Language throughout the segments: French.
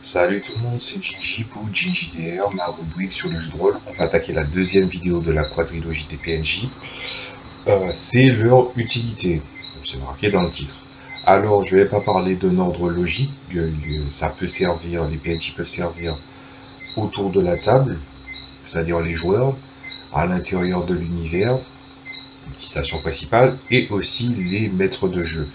Salut tout le monde, c'est Gingy pour GingyDR, ma rubrique sur le jeu de rôle. On va attaquer la deuxième vidéo de la quadrilogie des PNJ. C'est leur utilité, c'est marqué dans le titre. Alors, je vais pas parler d'un ordre logique, ça peut servir, les PNJ peuvent servir autour de la table, c'est-à-dire les joueurs, à l'intérieur de l'univers, l'utilisation principale, et aussi les maîtres de jeu.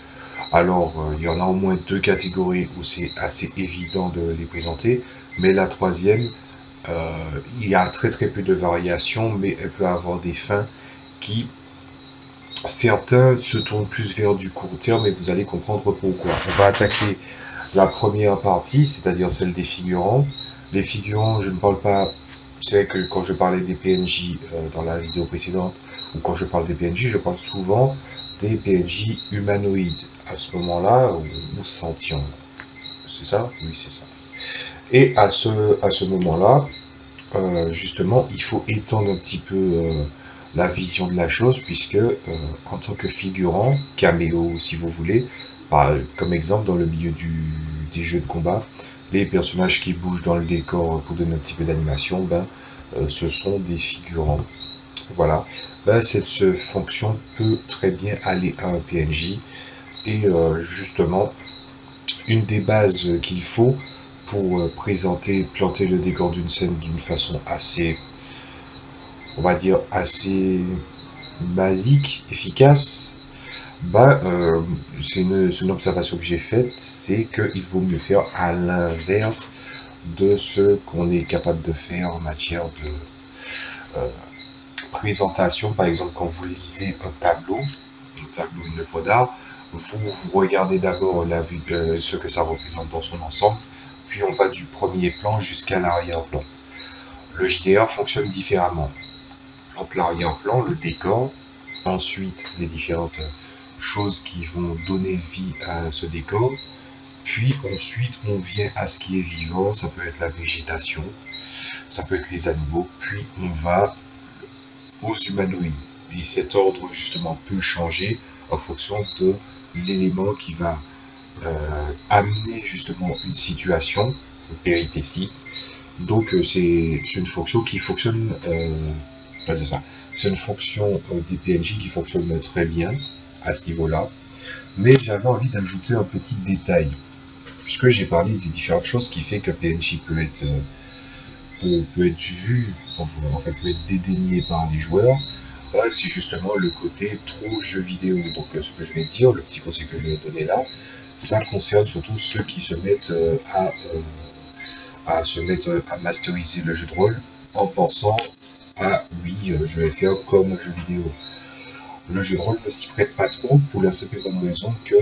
Alors, il y en a au moins deux catégories où c'est assez évident de les présenter, mais la troisième, il y a très peu de variations, mais elle peut avoir des fins qui, certains se tournent plus vers du court terme et vous allez comprendre pourquoi. On va attaquer la première partie, c'est-à-dire celle des figurants. Les figurants, je ne parle pas, c'est vrai que quand je parlais des PNJ dans la vidéo précédente, ou quand je parle des PNJ, je parle souvent des PNJ humanoïdes. À ce moment-là, ou sentients. C'est ça? Oui, c'est ça. Et à ce moment-là, justement, il faut étendre un petit peu la vision de la chose, puisque en tant que figurant, caméo si vous voulez, comme exemple dans le milieu des jeux de combat, les personnages qui bougent dans le décor pour donner un petit peu d'animation, ce sont des figurants. Voilà, cette fonction peut très bien aller à un PNJ, et justement, une des bases qu'il faut pour planter le décor d'une scène d'une façon assez, on va dire, assez basique, efficace, c'est une observation que j'ai faite, c'est qu'il vaut mieux faire à l'inverse de ce qu'on est capable de faire en matière de euh, présentation. Par exemple, quand vous lisez un tableau, une œuvre d'art, vous regardez d'abord ce que ça représente dans son ensemble, puis on va du premier plan jusqu'à l'arrière-plan. Le JDR fonctionne différemment. Entre l'arrière-plan, le décor, ensuite les différentes choses qui vont donner vie à ce décor, puis ensuite on vient à ce qui est vivant, ça peut être la végétation, ça peut être les animaux, puis on va aux humanoïdes. Et cet ordre justement peut changer en fonction de l'élément qui va amener justement une situation, une péripétie. Donc c'est une fonction qui fonctionne, c'est ça. C'est une fonction des PNJ qui fonctionne très bien à ce niveau-là. Mais j'avais envie d'ajouter un petit détail, puisque j'ai parlé des différentes choses qui fait que PNJ peut être vu, en fait peut être dédaigné par les joueurs. C'est justement le côté trop jeu vidéo. Donc ce que je vais dire, le petit conseil que je vais donner là, ça concerne surtout ceux qui se mettent à masteriser le jeu de rôle en pensant à oui, je vais faire comme un jeu vidéo. Le jeu de rôle ne s'y prête pas trop pour la simple et bonne raison que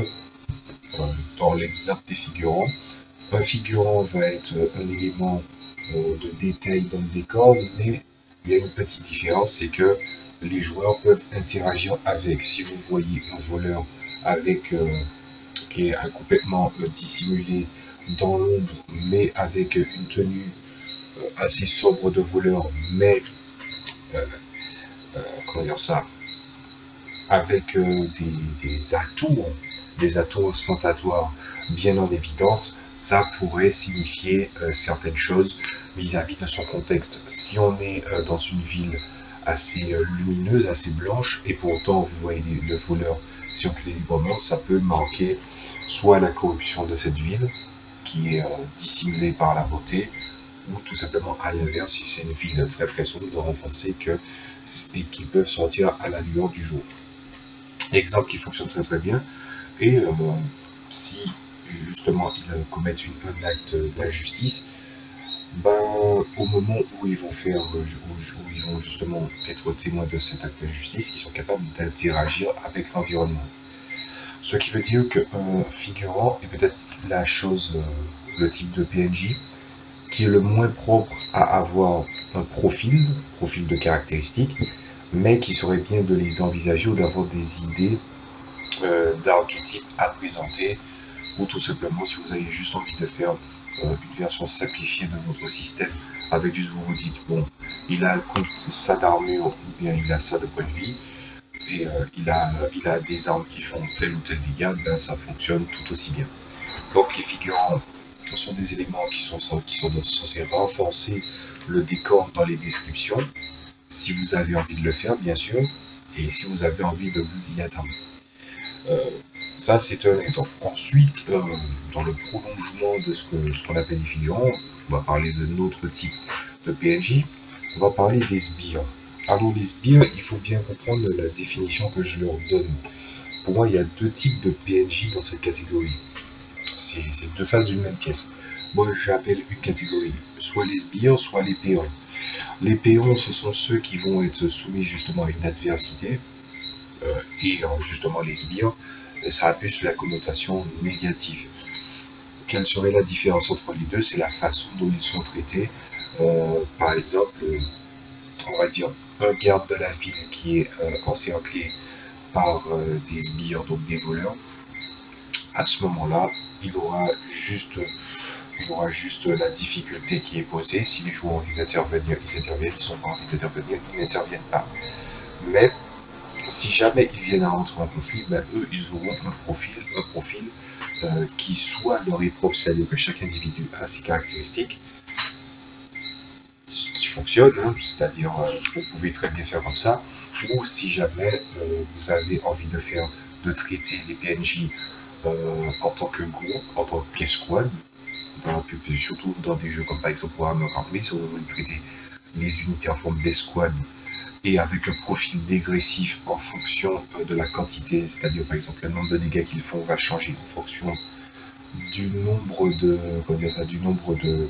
dans l'exemple des figurants, un figurant va être un élément de détail dans le décor, mais il y a une petite différence, c'est que les joueurs peuvent interagir avec. Si vous voyez un voleur avec qui est complètement dissimulé dans l'ombre, mais avec une tenue assez sobre de voleur, mais euh, comment dire ça, avec des atouts ostentatoires bien en évidence, ça pourrait signifier certaines choses vis-à-vis de son contexte. Si on est dans une ville assez lumineuse, assez blanche, et pour autant vous voyez le voleur circuler librement, ça peut marquer soit la corruption de cette ville, qui est dissimulée par la beauté, ou tout simplement à l'inverse, si c'est une ville très sombre, de renforcer et qui peuvent sortir à la lueur du jour. Exemple qui fonctionne très bien. Et si justement ils commettent un acte d'injustice, au moment où ils vont où ils vont justement être témoins de cet acte d'injustice, ils sont capables d'interagir avec l'environnement. Ce qui veut dire qu'un figurant est peut-être la chose, le type de PNJ qui est le moins propre à avoir un profil de caractéristiques, mais qui serait bien de les envisager ou d'avoir des idées d'archétypes à présenter, ou tout simplement si vous avez juste envie de faire une version simplifiée de votre système, avec juste vous vous dites, bon, il a ça d'armure, ou bien il a ça de point de vie, et il a des armes qui font tel ou tel dégât, ça fonctionne tout aussi bien. Donc les figurants sont des éléments qui sont censés renforcer le décor dans les descriptions, si vous avez envie de le faire, bien sûr, et si vous avez envie de vous y attendre. Ça, c'est un exemple. Ensuite, dans le prolongement de ce qu'on appelle les figurants, on va parler de notre type de PNJ, on va parler des sbires. Alors, les sbires, il faut bien comprendre la définition que je leur donne. Pour moi, il y a deux types de PNJ dans cette catégorie. C'est deux faces d'une même pièce. Moi, j'appelle une catégorie soit les sbires, soit les péons. Les péons, ce sont ceux qui vont être soumis justement à une adversité. Et justement, les sbires, ça a plus la connotation négative. Quelle serait la différence entre les deux? C'est la façon dont ils sont traités. Par exemple, on va dire un garde de la ville qui est encerclé par des sbires, donc des voleurs. À ce moment-là, il aura juste la difficulté qui est posée. Si les joueurs ont envie d'intervenir, ils interviennent. S'ils n'ont pas envie d'intervenir, ils n'interviennent pas. Mais si jamais ils viennent à entrer en conflit, ben, eux, ils auront un profil qui soit leur est propre, c'est-à-dire que chaque individu a ses caractéristiques, ce qui fonctionne, hein, c'est-à-dire vous pouvez très bien faire comme ça, ou si jamais vous avez envie de traiter les PNJ en tant que groupe, en tant que squad, surtout dans des jeux comme par exemple Warhammer 40 000, si vous voulez traiter les unités en forme d'escouade et avec un profil dégressif en fonction de la quantité, c'est-à-dire par exemple le nombre de dégâts qu'ils font va changer en fonction du nombre de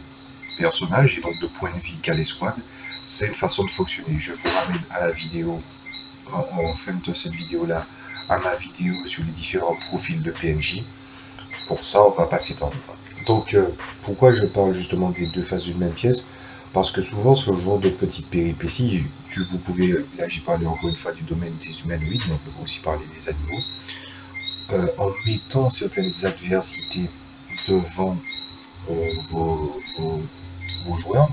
personnages et donc de points de vie qu'a l'escouade. C'est une façon de fonctionner. Je vous ramène à la vidéo, en fin de cette vidéo là, à ma vidéo sur les différents profils de PNJ. Pour ça, on va pas s'étendre. Donc, pourquoi je parle justement des deux faces d'une même pièce? Parce que souvent, ce genre de petites péripéties, vous pouvez, là j'ai parlé encore une fois du domaine des humanoïdes, mais on peut aussi parler des animaux, en mettant certaines adversités devant vos joueurs.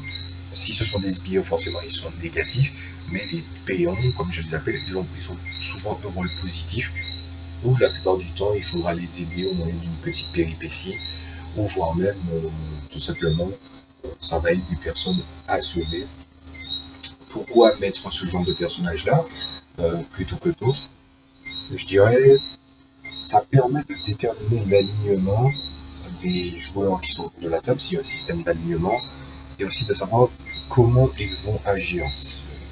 Si ce sont des sbires, forcément ils sont négatifs, mais les péons, comme je les appelle, ils ont souvent un rôle positif, où la plupart du temps il faudra les aider au moyen d'une petite péripétie, ou voire même tout simplement ça va être des personnes à sauver. Pourquoi mettre ce genre de personnage là plutôt que d'autres? Je dirais ça permet de déterminer l'alignement des joueurs qui sont autour de la table, s'il y a un système d'alignement, et aussi de savoir comment ils vont agir.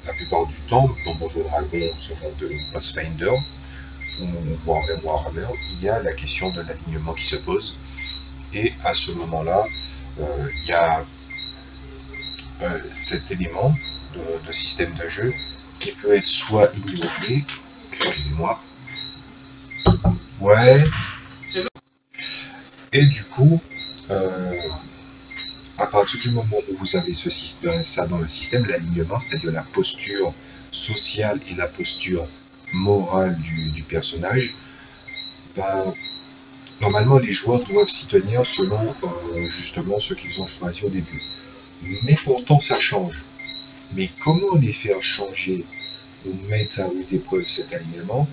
La plupart du temps, dans Donjons Dragons, ce genre de Pathfinder, voire même Warhammer, il y a la question de l'alignement qui se pose, et à ce moment-là, il y a cet élément de système de jeu qui peut être soit ignoré, excusez-moi, ouais, et du coup, à partir du moment où vous avez ça dans le système, l'alignement, c'est-à-dire la posture sociale et la posture morale du personnage, ben, normalement les joueurs doivent s'y tenir selon justement ce qu'ils ont choisi au début. Mais pourtant ça change. Mais comment les faire changer ou mettre à rude épreuve cet alignement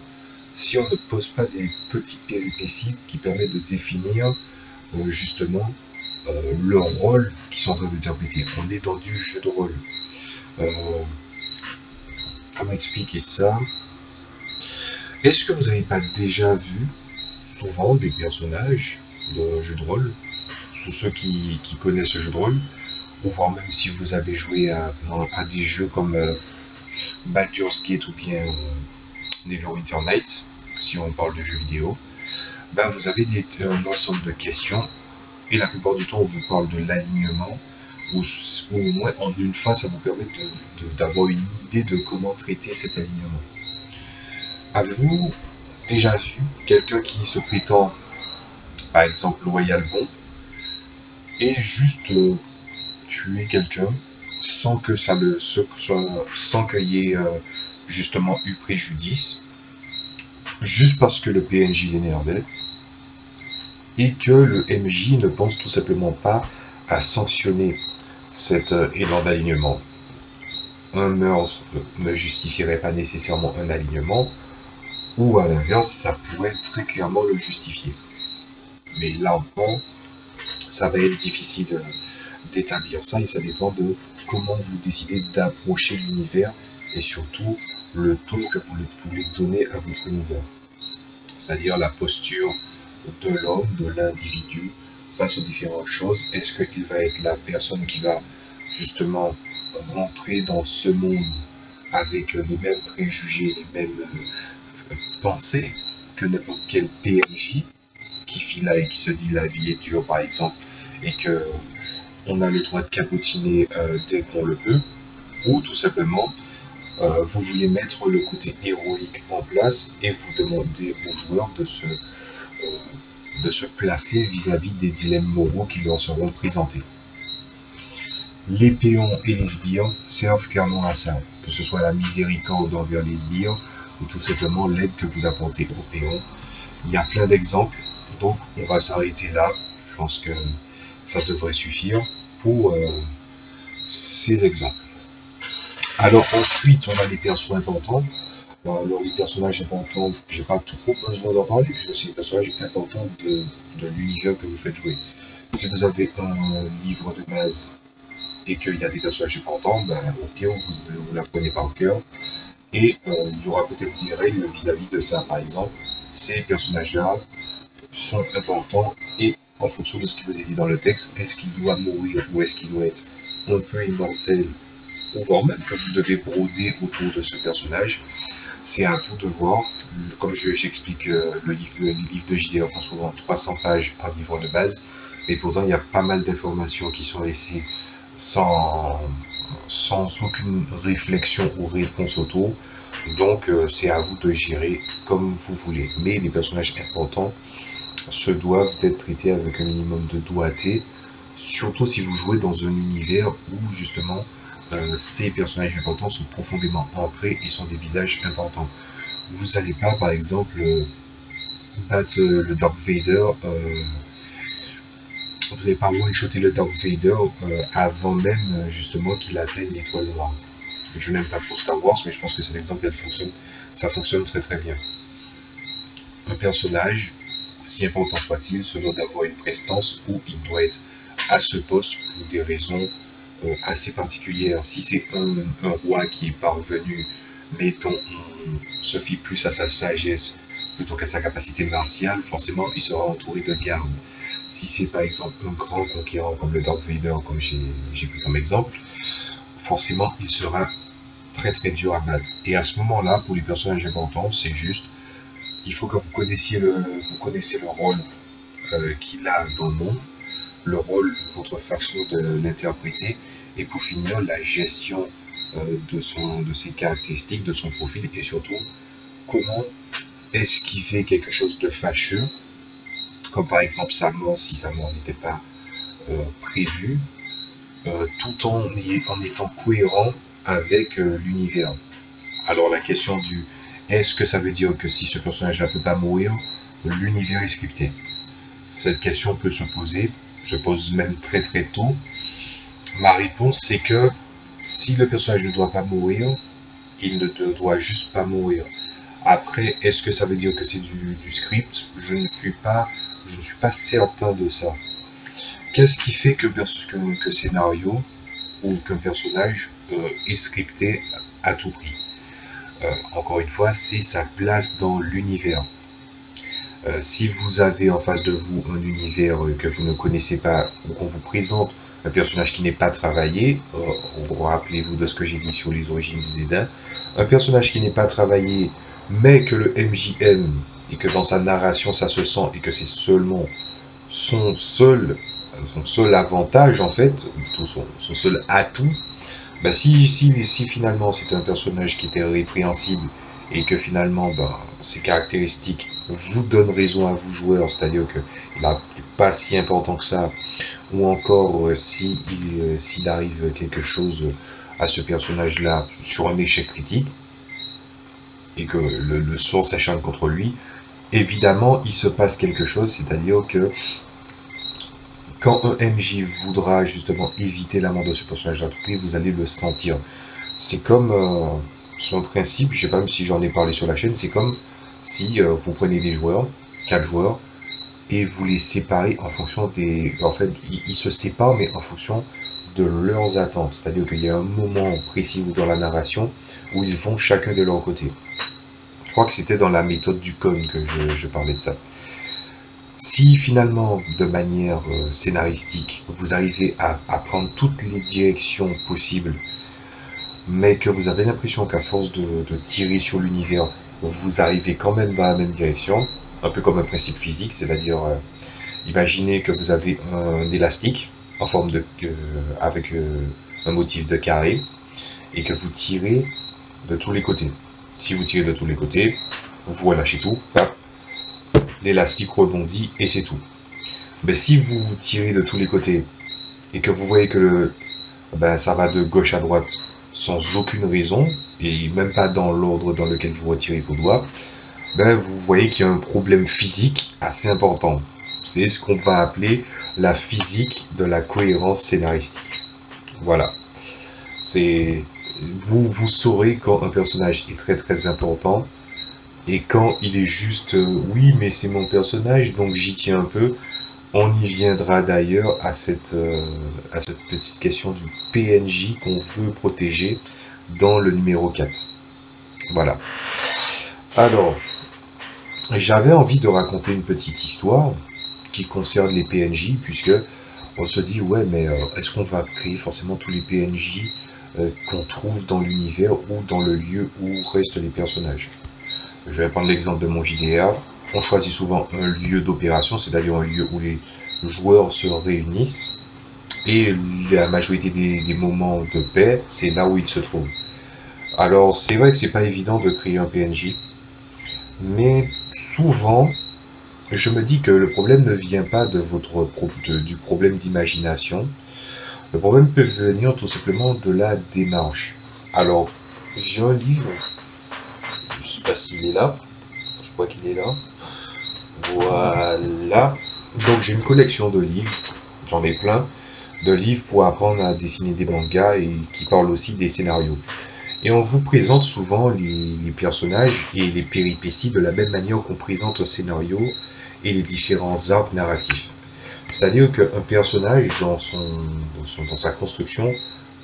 si on ne pose pas des petites péripéties qui permettent de définir justement leur rôle qu'ils sont en train d'interpréter. On est dans du jeu de rôle. Comment expliquer ça? Est-ce que vous n'avez pas déjà vu souvent des personnages de jeu de rôle, ceux qui connaissent ce jeu de rôle, ou voire même si vous avez joué à des jeux comme Baldur's Gate ou bien Neverwinter Nights, si on parle de jeux vidéo, ben vous avez un ensemble de questions, et la plupart du temps on vous parle de l'alignement, ou au moins en une phase ça vous permet d'avoir une idée de comment traiter cet alignement. Avez-vous déjà vu quelqu'un qui se prétend, par exemple, loyal bon, et juste tuer quelqu'un sans que sans qu'il y ait justement eu préjudice, juste parce que le PNJ l'énervait, et que le MJ ne pense tout simplement pas à sanctionner cet élan d'alignement? Un meurtre ne justifierait pas nécessairement un alignement, ou à l'inverse, ça pourrait très clairement le justifier. Mais là encore, ça va être difficile d'établir ça, et ça dépend de comment vous décidez d'approcher l'univers et surtout le ton que vous voulez donner à votre univers. C'est-à-dire la posture de l'homme, de l'individu face aux différentes choses. Est-ce qu'il va être la personne qui va justement rentrer dans ce monde avec les mêmes préjugés, les mêmes pensées que n'importe quel PNJ qui vit là et qui se dit la vie est dure par exemple et que on a le droit de cabotiner dès qu'on le peut, ou tout simplement vous voulez mettre le côté héroïque en place et vous demandez aux joueurs de se placer vis-à-vis des dilemmes moraux qui leur seront présentés. Les péons et les sbires servent clairement à ça, que ce soit la miséricorde envers les sbires ou tout simplement l'aide que vous apportez aux péons. Il y a plein d'exemples, donc on va s'arrêter là. Je pense que ça devrait suffire pour ces exemples. Alors ensuite, on a les persos importants. Alors les personnages importants, j'ai pas trop besoin d'en parler puisque c'est les personnages importants de l'univers que vous faites jouer. Si vous avez un livre de base et qu'il y a des personnages importants, ben, au pire vous l'apprenez par cœur et il y aura peut-être des règles vis-à-vis de ça. Par exemple, ces personnages-là sont importants et en fonction de ce qui vous est dit dans le texte, est-ce qu'il doit mourir ou est-ce qu'il doit être un peu immortel, ou voire même que vous devez broder autour de ce personnage. C'est à vous de voir. Comme j'explique, le livre de JDR font souvent 300 pages en livre de base, mais pourtant il y a pas mal d'informations qui sont laissées sans aucune réflexion ou réponse autour. Donc c'est à vous de gérer comme vous voulez. Mais les personnages importants se doivent d'être traités avec un minimum de doigté, surtout si vous jouez dans un univers où justement ces personnages importants sont profondément ancrés et sont des visages importants. Vous n'allez pas par exemple battre le Dark Vader, vous n'allez pas one-shotter le Dark Vader avant même justement qu'il atteigne l'étoile noire. Je n'aime pas trop Star Wars, mais je pense que cet exemple ça fonctionne très très bien. Un personnage, si important soit-il, se doit d'avoir une prestance où il doit être à ce poste pour des raisons assez particulières. Si c'est un roi qui est parvenu, mais dont on se fie plus à sa sagesse plutôt qu'à sa capacité martiale, forcément il sera entouré de gardes. Si c'est par exemple un grand conquérant comme le Dark Vader, comme j'ai pris comme exemple, forcément il sera très très dur à battre. Et à ce moment-là, pour les personnages importants, c'est juste, il faut que vous connaissiez le rôle qu'il a dans le monde, le rôle, votre façon de l'interpréter, et pour finir, la gestion de ses caractéristiques, de son profil, et surtout, comment est-ce qu'il fait quelque chose de fâcheux, comme par exemple sa mort, si sa mort n'était pas prévue, tout en étant cohérent avec l'univers. Alors la question du est-ce que ça veut dire que si ce personnage ne peut pas mourir, l'univers est scripté? Cette question peut se pose même très très tôt. Ma réponse c'est que si le personnage ne doit pas mourir, il ne doit juste pas mourir. Après, est-ce que ça veut dire que c'est du script? Je ne suis pas certain de ça. Qu'est-ce qui fait que scénario ou qu'un personnage est scripté à tout prix? Encore une fois, c'est sa place dans l'univers. Si vous avez en face de vous un univers que vous ne connaissez pas, ou qu'on vous présente un personnage qui n'est pas travaillé, rappelez-vous de ce que j'ai dit sur les origines du dédain, un personnage qui n'est pas travaillé, mais que le MJ aime, et que dans sa narration ça se sent, et que c'est seulement son seul avantage en fait, son seul atout, bah si finalement c'était un personnage qui était répréhensible et que finalement ses caractéristiques vous donnent raison à vous joueurs, c'est-à-dire qu'il n'est pas si important que ça, ou encore s'il arrive quelque chose à ce personnage-là sur un échec critique et que le sort s'acharne contre lui, évidemment il se passe quelque chose, c'est-à-dire que quand un MJ voudra justement éviter la mort de ce personnage à tout prix, vous allez le sentir. C'est comme son principe, je sais pas même si j'en ai parlé sur la chaîne, c'est comme si vous prenez des joueurs, 4 joueurs, et vous les séparez en fonction des... En fait, ils se séparent, mais en fonction de leurs attentes. C'est-à-dire qu'il y a un moment précis dans la narration où ils vont chacun de leur côté. Je crois que c'était dans la méthode du cône que je parlais de ça. Si finalement, de manière scénaristique, vous arrivez à prendre toutes les directions possibles, mais que vous avez l'impression qu'à force de tirer sur l'univers, vous arrivez quand même dans la même direction, un peu comme un principe physique, c'est-à-dire, imaginez que vous avez un élastique en forme de, avec un motif de carré, et que vous tirez de tous les côtés. Si vous tirez de tous les côtés, vous relâchez tout, l'élastique rebondit et c'est tout. Mais si vous tirez de tous les côtés et que vous voyez que ça va de gauche à droite sans aucune raison, et même pas dans l'ordre dans lequel vous retirez vos doigts, vous voyez qu'il y a un problème physique assez important. C'est ce qu'on va appeler la physique de la cohérence scénaristique. Voilà. Vous saurez quand un personnage est très très important et quand il est juste oui mais c'est mon personnage donc j'y tiens un peu. On y viendra d'ailleurs à cette petite question du PNJ qu'on veut protéger dans le numéro 4. Voilà. Alors, j'avais envie de raconter une petite histoire qui concerne les PNJ, puisque on se dit, ouais, mais est-ce qu'on va créer forcément tous les PNJ qu'on trouve dans l'univers ou dans le lieu où restent les personnages? Je vais prendre l'exemple de mon JDR. On choisit souvent un lieu d'opération, c'est-à-dire un lieu où les joueurs se réunissent, et la majorité des moments de paix, c'est là où ils se trouvent. Alors, c'est vrai que c'est pas évident de créer un PNJ, mais souvent, je me dis que le problème ne vient pas du problème d'imagination. Le problème peut venir tout simplement de la démarche. Alors, j'ai un livre, je sais pas s'il est là, je crois qu'il est là. Voilà. Donc j'ai une collection de livres, j'en ai plein, de livres pour apprendre à dessiner des mangas et qui parlent aussi des scénarios. Et on vous présente souvent les personnages et les péripéties de la même manière qu'on présente un scénario et les différents arcs narratifs. C'est-à-dire qu'un personnage, dans sa construction,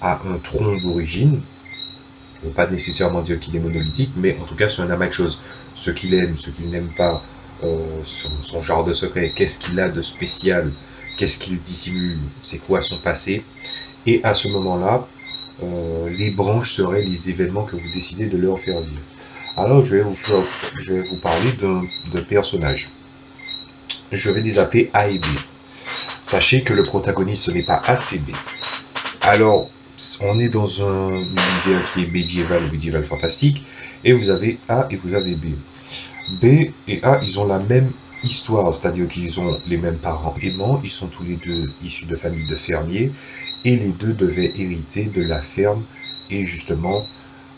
a un tronc d'origine. On ne veut pas nécessairement dire qu'il est monolithique, mais en tout cas, c'est un amas de choses. Ce qu'il aime, ce qu'il n'aime pas, son genre de secret, qu'est-ce qu'il a de spécial, qu'est-ce qu'il dissimule, c'est quoi son passé. Et à ce moment-là, les branches seraient les événements que vous décidez de leur faire vivre. Alors, je vais vous parler de personnages. Je vais les appeler A et B. Sachez que le protagoniste, ce n'est pas A, c'est B. Alors, on est dans un univers qui est médiéval ou médiéval fantastique, et vous avez A et vous avez B. B et A, ils ont la même histoire, c'est-à-dire qu'ils ont les mêmes parents aimants, ils sont tous les deux issus de familles de fermiers, et les deux devaient hériter de la ferme, et justement,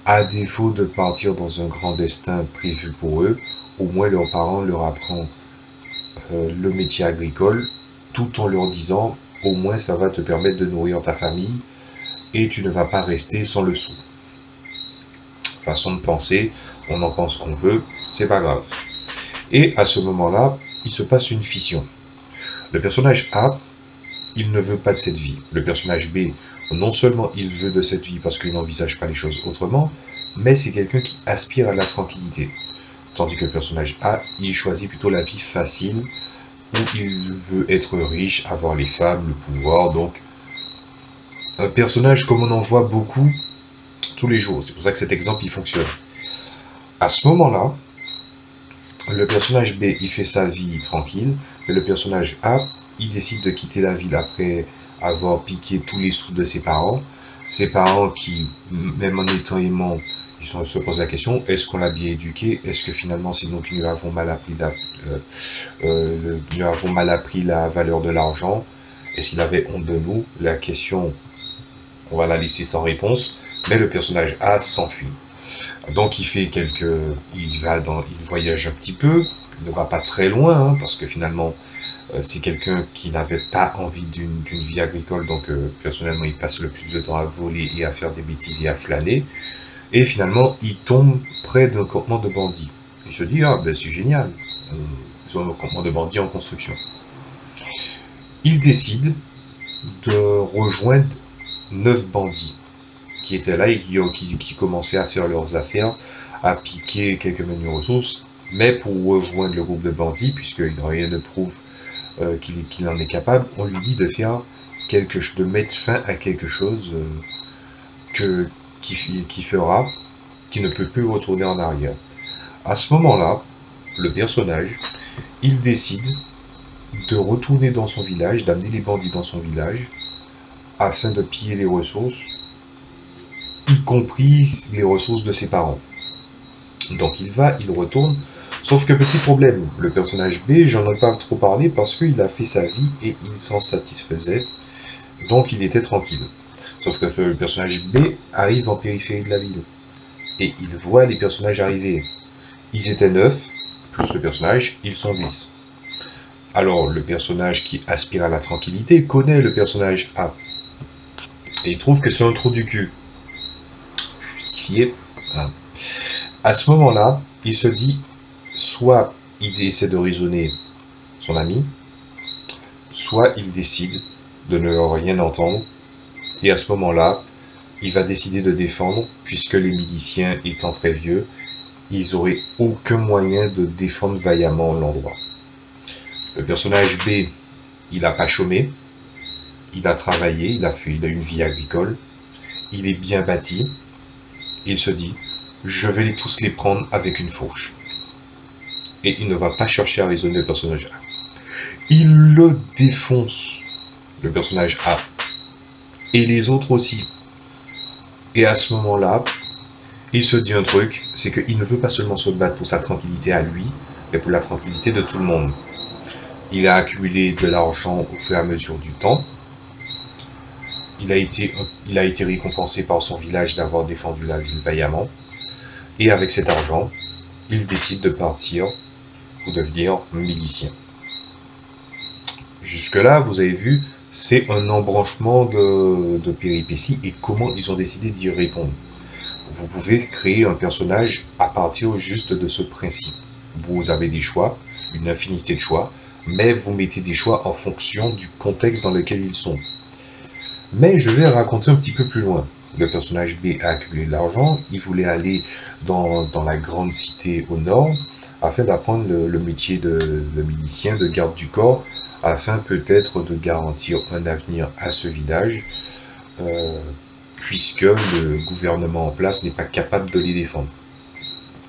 à défaut de partir dans un grand destin prévu pour eux, au moins leurs parents leur apprennent le métier agricole, tout en leur disant, au moins ça va te permettre de nourrir ta famille, et tu ne vas pas rester sans le sou. Façon de penser, on en pense qu'on veut, c'est pas grave. Et à ce moment-là, il se passe une fission. Le personnage A, il ne veut pas de cette vie. Le personnage B, non seulement il veut de cette vie parce qu'il n'envisage pas les choses autrement, mais c'est quelqu'un qui aspire à la tranquillité. Tandis que le personnage A, il choisit plutôt la vie facile, où il veut être riche, avoir les femmes, le pouvoir, donc un personnage comme on en voit beaucoup tous les jours. C'est pour ça que cet exemple, il fonctionne. À ce moment-là, le personnage B, il fait sa vie tranquille, mais le personnage A, il décide de quitter la ville après avoir piqué tous les sous de ses parents. Ses parents qui, même en étant aimants, ils se posent la question, est-ce qu'on l'a bien éduqué? Est-ce que finalement c'est nous qui lui avons mal appris la valeur de l'argent? Est-ce qu'il avait honte de nous? La question, on va la laisser sans réponse, mais le personnage A s'enfuit. Donc il voyage un petit peu, il ne va pas très loin, hein, parce que finalement c'est quelqu'un qui n'avait pas envie d'une vie agricole, donc personnellement il passe le plus de temps à voler et à faire des bêtises et à flâner, et finalement il tombe près d'un campement de bandits. Il se dit, ah ben c'est génial, sur le campement de bandits en construction. Il décide de rejoindre 9 bandits qui étaient là et qui commençaient à faire leurs affaires, à piquer quelques menus ressources, mais pour rejoindre le groupe de bandits, puisqu'il rien ne prouve qu'il en est capable, on lui dit de faire de mettre fin à quelque chose qui fera qu'il ne peut plus retourner en arrière. À ce moment-là, le personnage, il décide de retourner dans son village, d'amener les bandits dans son village, afin de piller les ressources, y compris les ressources de ses parents. Donc il retourne, sauf que petit problème, le personnage B, j'en ai pas trop parlé parce qu'il a fait sa vie et il s'en satisfaisait, donc il était tranquille. Sauf que le personnage B arrive en périphérie de la ville, et il voit les personnages arriver. Ils étaient 9, plus le personnage, ils sont 10. Alors le personnage qui aspire à la tranquillité connaît le personnage A, et il trouve que c'est un trou du cul. Justifié. Hein. À ce moment-là, il se dit, soit il essaie de raisonner son ami, soit il décide de ne rien entendre, et à ce moment-là, il va décider de défendre, puisque les miliciens étant très vieux, ils n'auraient aucun moyen de défendre vaillamment l'endroit. Le personnage B, il n'a pas chômé, il a travaillé, il a une vie agricole, il est bien bâti, il se dit, je vais tous les prendre avec une fourche. Et il ne va pas chercher à raisonner le personnage A. Il le défonce, le personnage A. Et les autres aussi. Et à ce moment-là, il se dit un truc, c'est qu'il ne veut pas seulement se battre pour sa tranquillité à lui, mais pour la tranquillité de tout le monde. Il a accumulé de l'argent au fur et à mesure du temps. Il a été récompensé par son village d'avoir défendu la ville vaillamment. Et avec cet argent, il décide de partir pour devenir milicien. Jusque-là, vous avez vu, c'est un embranchement de péripéties et comment ils ont décidé d'y répondre. Vous pouvez créer un personnage à partir juste de ce principe. Vous avez des choix, une infinité de choix, mais vous mettez des choix en fonction du contexte dans lequel ils sont. Mais je vais raconter un petit peu plus loin. Le personnage B a accumulé de l'argent, il voulait aller dans la grande cité au nord, afin d'apprendre le métier de milicien, de garde du corps, afin peut-être de garantir un avenir à ce village, puisque le gouvernement en place n'est pas capable de les défendre.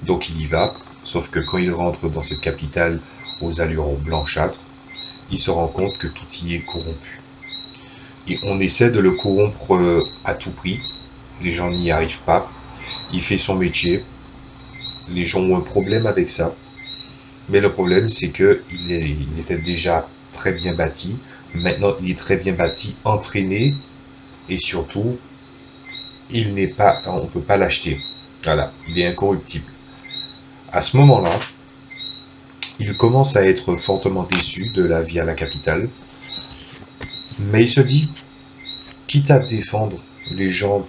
Donc il y va, sauf que quand il rentre dans cette capitale aux allures blanchâtres, il se rend compte que tout y est corrompu. Et on essaie de le corrompre à tout prix, les gens n'y arrivent pas, il fait son métier, les gens ont un problème avec ça, mais le problème c'est qu'il était déjà très bien bâti, maintenant il est très bien bâti, entraîné, et surtout, on ne peut pas l'acheter. Voilà, il est incorruptible. À ce moment-là, il commence à être fortement déçu de la vie à la capitale, mais il se dit, quitte à défendre les gens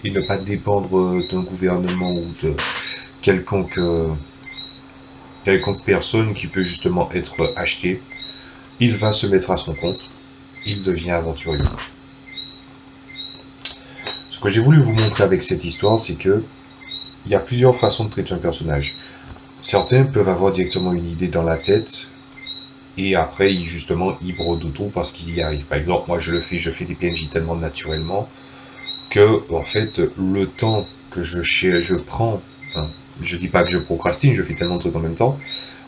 et ne pas dépendre d'un gouvernement ou de quelconque personne qui peut justement être achetée, il va se mettre à son compte, il devient aventurier. Ce que j'ai voulu vous montrer avec cette histoire, c'est que il y a plusieurs façons de traiter un personnage. Certains peuvent avoir directement une idée dans la tête et après justement ils brodent tout parce qu'ils y arrivent. Par exemple, moi je fais des PNJ tellement naturellement que en fait le temps que je prends, enfin, je dis pas que je procrastine, je fais tellement de trucs en même temps,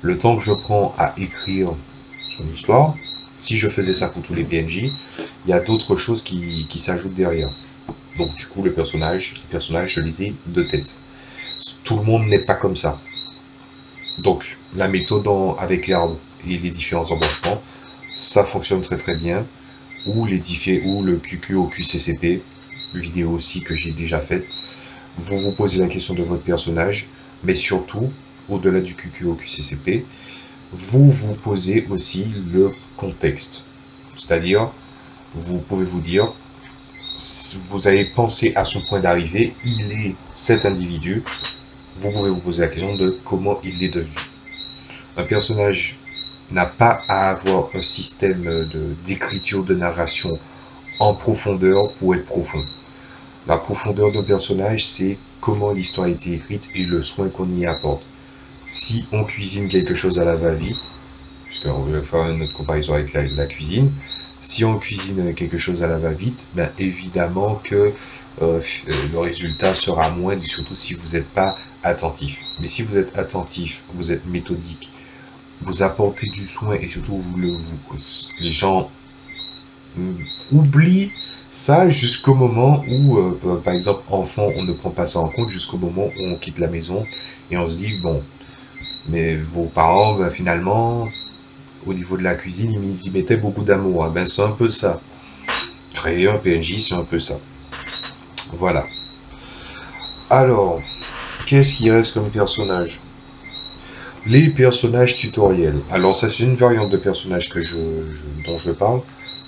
le temps que je prends à écrire son histoire, si je faisais ça pour tous les PNJ, il y a d'autres choses qui s'ajoutent derrière. Donc du coup les personnages je les ai de tête. Tout le monde n'est pas comme ça. Donc la méthode avec l'herbe et les différents embranchements, ça fonctionne très très bien. Ou le QQ au QCCP, vidéo aussi que j'ai déjà faite. Vous vous posez la question de votre personnage, mais surtout, au-delà du QQ au QCCP, vous vous posez aussi le contexte. C'est-à-dire, vous pouvez vous dire, vous avez pensé à son point d'arrivée, il est cet individu, vous pouvez vous poser la question de comment il est devenu. Un personnage n'a pas à avoir un système d'écriture de narration en profondeur pour être profond. La profondeur d'un personnage, c'est comment l'histoire a été écrite et le soin qu'on y apporte. Si on cuisine quelque chose à la va-vite, puisqu'on veut faire une autre comparaison avec la cuisine, si on cuisine quelque chose à la va-vite, ben évidemment que le résultat sera moindre, surtout si vous n'êtes pas attentif. Mais si vous êtes attentif, vous êtes méthodique, vous apportez du soin et surtout les gens oublient ça jusqu'au moment où, par exemple, enfant, on ne prend pas ça en compte jusqu'au moment où on quitte la maison et on se dit, bon, mais vos parents, ben, finalement, au niveau de la cuisine, ils y mettaient beaucoup d'amour. Ben, c'est un peu ça. Créer un PNJ, c'est un peu ça. Voilà. Alors, qu'est-ce qui reste comme personnage? Les personnages tutoriels. Alors, ça, c'est une variante de personnage dont je parle.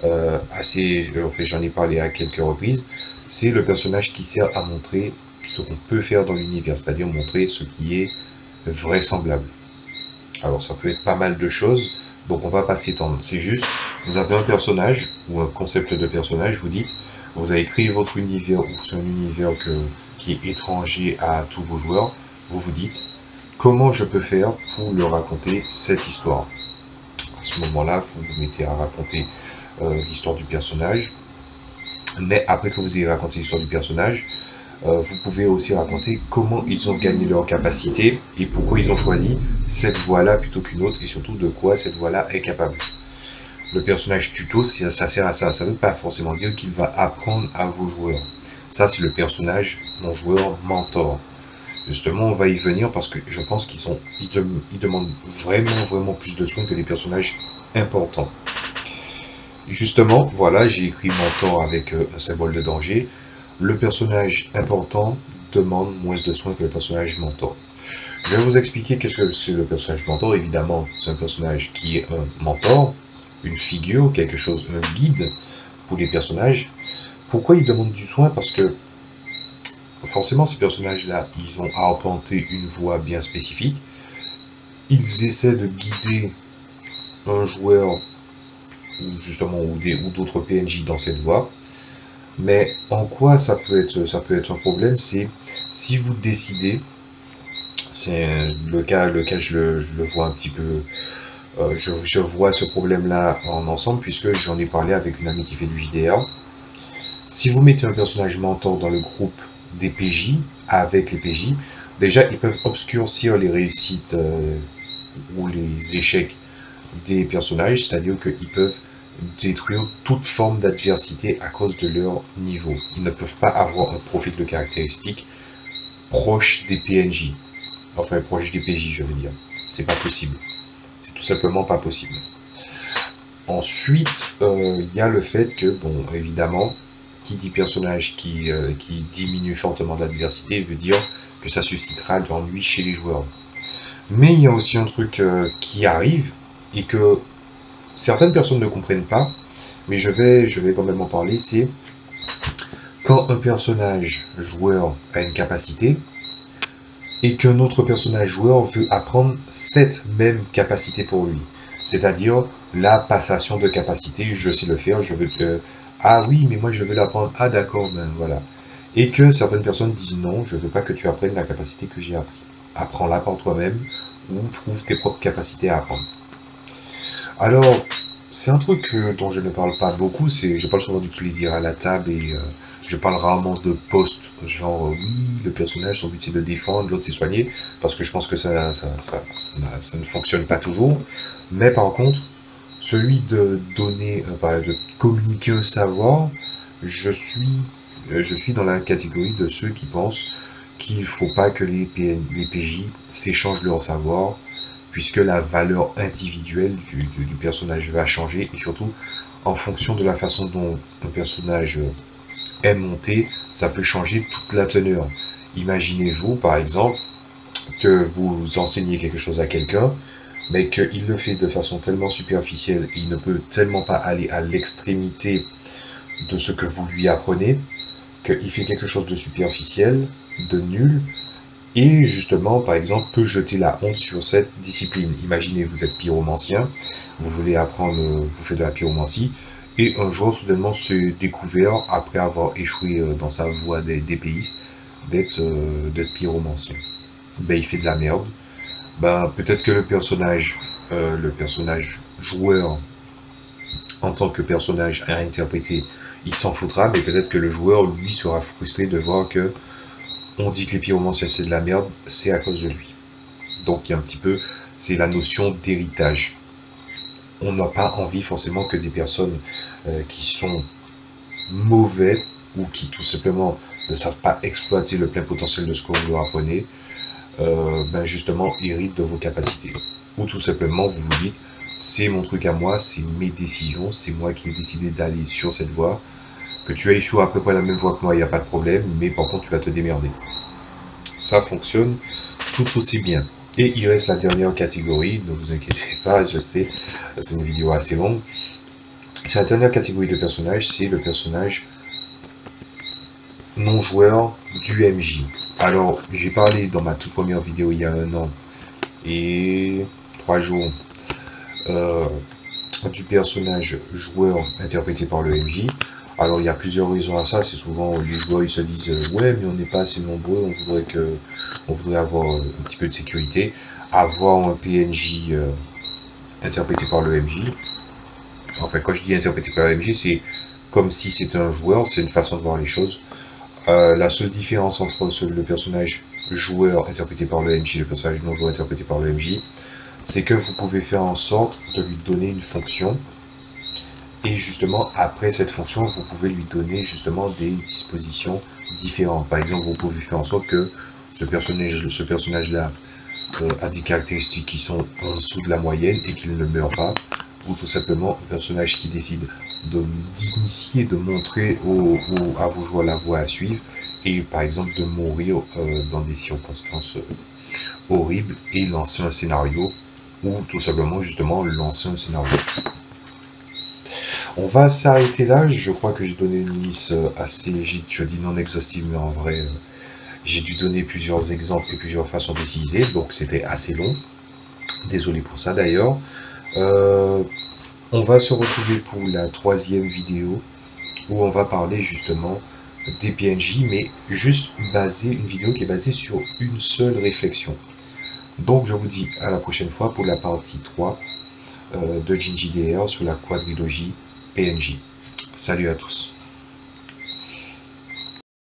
En fait, j'en ai parlé à quelques reprises. C'est le personnage qui sert à montrer ce qu'on peut faire dans l'univers, c'est-à-dire montrer ce qui est vraisemblable. Alors, ça peut être pas mal de choses, donc on va pas s'étendre. C'est juste, vous avez un personnage ou un concept de personnage, vous dites, vous avez créé votre univers ou c'est un univers qui est étranger à tous vos joueurs, vous vous dites, comment je peux faire pour leur raconter cette histoire? À ce moment-là, vous vous mettez à raconter l'histoire du personnage, mais après que vous ayez raconté l'histoire du personnage, vous pouvez aussi raconter comment ils ont gagné leur capacité et pourquoi ils ont choisi cette voie-là plutôt qu'une autre et surtout de quoi cette voie-là est capable. Le personnage tuto, ça sert à ça. Ça ne veut pas forcément dire qu'il va apprendre à vos joueurs. Ça, c'est le personnage, mon joueur mentor. Justement, on va y venir parce que je pense ils demandent vraiment plus de soins que les personnages importants. Justement, voilà, j'ai écrit mentor avec un symbole de danger. Le personnage important demande moins de soins que le personnage mentor. Je vais vous expliquer qu'est-ce que c'est le personnage mentor. Évidemment, c'est un personnage qui est un mentor, une figure, quelque chose, un guide pour les personnages. Pourquoi ils demandent du soin? Parce que forcément, ces personnages-là, ils ont arpenté une voie bien spécifique. Ils essaient de guider un joueur ou justement ou d'autres PNJ dans cette voie. Mais en quoi ça peut être un problème, c'est si vous décidez, c'est le cas je le vois un petit peu, je vois ce problème-là en ensemble puisque j'en ai parlé avec une amie qui fait du JDR. Si vous mettez un personnage mentor dans le groupe des PJ, avec les PJ, déjà ils peuvent obscurcir les réussites ou les échecs des personnages, c'est-à-dire qu'ils peuvent détruire toute forme d'adversité à cause de leur niveau. Ils ne peuvent pas avoir un profil de caractéristiques proche des PNJ. Enfin, proche des PJ, je veux dire. C'est pas possible. C'est tout simplement pas possible. Ensuite, il y a le fait que, bon, évidemment, qui dit personnage qui diminue fortement l'adversité veut dire que ça suscitera de l'ennui chez les joueurs. Mais il y a aussi un truc qui arrive et que certaines personnes ne comprennent pas, mais je vais quand même en parler, c'est quand un personnage joueur a une capacité et qu'un autre personnage joueur veut apprendre cette même capacité pour lui. C'est-à-dire la passation de capacité, je sais le faire, je veux... ah oui, mais moi je veux l'apprendre, ah d'accord, ben voilà. Et que certaines personnes disent non, je veux pas que tu apprennes la capacité que j'ai appris. Apprends-la par toi-même ou trouve tes propres capacités à apprendre. Alors, c'est un truc dont je ne parle pas beaucoup, je parle souvent du plaisir à la table et je parle rarement de poste, genre oui, le personnage, son but c'est de défendre, l'autre c'est soigner, parce que je pense que ça ne fonctionne pas toujours. Mais par contre, celui de donner, de communiquer un savoir, je suis dans la catégorie de ceux qui pensent qu'il ne faut pas que les PJ s'échangent leur savoir, puisque la valeur individuelle du personnage va changer, et surtout, en fonction de la façon dont un personnage est monté, ça peut changer toute la teneur. Imaginez-vous, par exemple, que vous enseignez quelque chose à quelqu'un, mais qu'il le fait de façon tellement superficielle, et il ne peut tellement pas aller à l'extrémité de ce que vous lui apprenez, qu'il fait quelque chose de superficiel, de nul, et justement, par exemple, peut jeter la honte sur cette discipline. Imaginez, vous êtes pyromancien, vous voulez apprendre, vous faites de la pyromancie, et un jour, soudainement, se découvert, après avoir échoué dans sa voie d'épéiste, d'être pyromancien. Ben, il fait de la merde. Ben, peut-être que le personnage joueur, en tant que personnage à interpréter, il s'en foutra, mais peut-être que le joueur, lui, sera frustré de voir que on dit que les pyromanciens c'est de la merde, c'est à cause de lui. Donc il y a un petit peu, c'est la notion d'héritage. On n'a pas envie forcément que des personnes qui sont mauvais ou qui tout simplement ne savent pas exploiter le plein potentiel de ce que vous leur apprenez, ben justement héritent de vos capacités. Ou tout simplement vous vous dites, c'est mon truc à moi, c'est mes décisions, c'est moi qui ai décidé d'aller sur cette voie. Que tu as échoué à peu près la même voie que moi, il n'y a pas de problème, mais par contre tu vas te démerder. Ça fonctionne tout aussi bien. Et il reste la dernière catégorie, ne vous inquiétez pas, je sais, c'est une vidéo assez longue. C'est la dernière catégorie de personnages, c'est le personnage non-joueur du MJ. Alors, j'ai parlé dans ma toute première vidéo il y a 1 an et 3 jours euh, du personnage joueur interprété par le MJ. Alors il y a plusieurs raisons à ça, c'est souvent les joueurs ils se disent ouais mais on n'est pas assez nombreux, on voudrait avoir un petit peu de sécurité, avoir un PNJ interprété par le MJ. Enfin quand je dis interprété par le MJ c'est comme si c'était un joueur, c'est une façon de voir les choses. La seule différence entre le personnage joueur interprété par le MJ et le personnage non joueur interprété par le MJ, c'est que vous pouvez faire en sorte de lui donner une fonction. Et justement, après cette fonction, vous pouvez lui donner justement des dispositions différentes. Par exemple, vous pouvez faire en sorte que ce personnage-là a des caractéristiques qui sont en dessous de la moyenne et qu'il ne meurt pas. Ou tout simplement un personnage qui décide d'initier, de montrer à vos joueurs la voie à suivre et par exemple de mourir dans des circonstances horribles et lancer un scénario ou tout simplement justement lancer un scénario. On va s'arrêter là. Je crois que j'ai donné une liste assez, je dis non exhaustive, mais en vrai, j'ai dû donner plusieurs exemples et plusieurs façons d'utiliser, donc c'était assez long. Désolé pour ça d'ailleurs. On va se retrouver pour la 3e vidéo où on va parler justement des PNJ, mais juste une vidéo qui est basée sur une seule réflexion. Donc je vous dis à la prochaine fois pour la partie 3 de Jinji DR sur la quadrilogie PNJ. Salut à tous.